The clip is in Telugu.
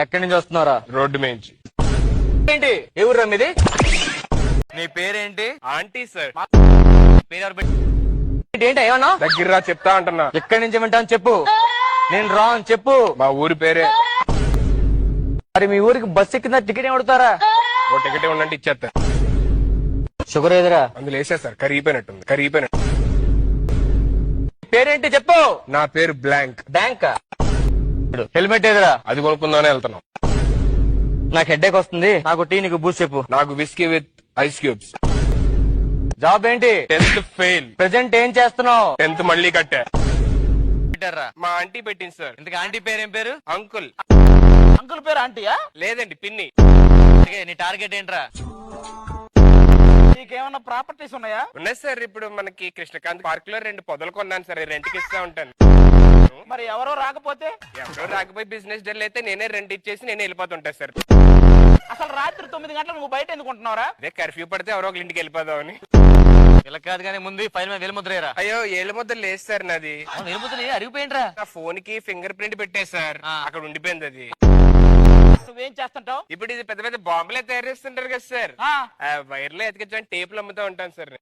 ఎక్కడి నుంచి వస్తున్నారా? రోడ్డు మేంచి. ఏంటి ఏ ఊర్రా మీది? నీ పేరేంటి? Aunty sir. పేరు ఎవరు పెట్టి? ఏంటి ఏమన్నా? దగ్గర చెప్తా అంటున్నా. ఎక్కడి నుంచి వింటాను చెప్పు. నేను రాను చెప్పు. మా ఊరి పేరే. మరి మీ ఊరికి బస్ ఎక్కిందా టికెట్ ఏమడుతారా? ఓ టికెట్ ఉందంటే ఇచ్చేస్తారు. షుగర్ ఏదిరా? అందులో వేసేస్తారు. కరిగిపోయినట్టు. పేరేంటి చెప్పు. నా పేరు బ్లాంక్. బ్యాంక్. హెల్మెట్ ఏదిరా? అది కొనుక్కుందామనే వెళ్తున్నాం. నాకు హెడ్ఏక్ వస్తుంది. నాకు టీ నీకు బూస్ట్ చెప్పు. నాకు whisky with ice cubes. Job ఏంటి? 10th fail. ప్రెసెంట్ ఏం చేస్తున్నావు? 10th మళ్ళీ కట్టా. పెట్టారా? మా ఆంటీ పెట్టింది సార్. ఇంతకు ఆంటీ పేరేం పేరు? అంకుల్. అంకుల్ పేరు ఆంటీయా? లేదండి పిన్ని. నీ టార్గెట్ ఏంట్రా? నీకేమన్నా ప్రాపర్టీస్ ఉన్నాయా? ఉన్నాయి సార్. ఇప్పుడు మనకి కృష్ణకాంత్ పార్క్ లో 2 పొదలు కొన్నాను సార్. రెంట్కి ఇస్తా ఉంటాను. మరి ఎవరో రాకపోతే? ఎవరో రాకపోయి బిజినెస్ డల్ అయితే నేనే రెంట్ ఇచ్చేసి నేనే వెళ్ళిపోతుంటా సార్. అసలు రాత్రి 9 గంటలకు నువ్వు బయట ఎందుకు ఉంటున్నావురా? అదే కర్ఫ్యూ పడితే ఎవరో ఒకరి ఇంటికి వెళ్ళిపోదామని. ఇలా కాదు కానీ ముందు ఫైల్ మీద వెలుముద్రేరా. అయ్యో ఏళ్ళ ముద్ద లేదు సార్ నాది. వెలుముద్ర అరిగిపోయింట్రా. నా ఫోన్ కి ఫింగర్ ప్రింట్ పెట్టే సార్. అక్కడ ఉండిపోయింది అది. నువ్వేం చేస్తుంటావు? ఇప్పుడు ఇది పెద్ద పెద్ద బాంబులే తయారు చేస్తుంటారు కదా సార్. వైర్లో ఎతికించని టేపులు అమ్ముతా ఉంటాను సార్.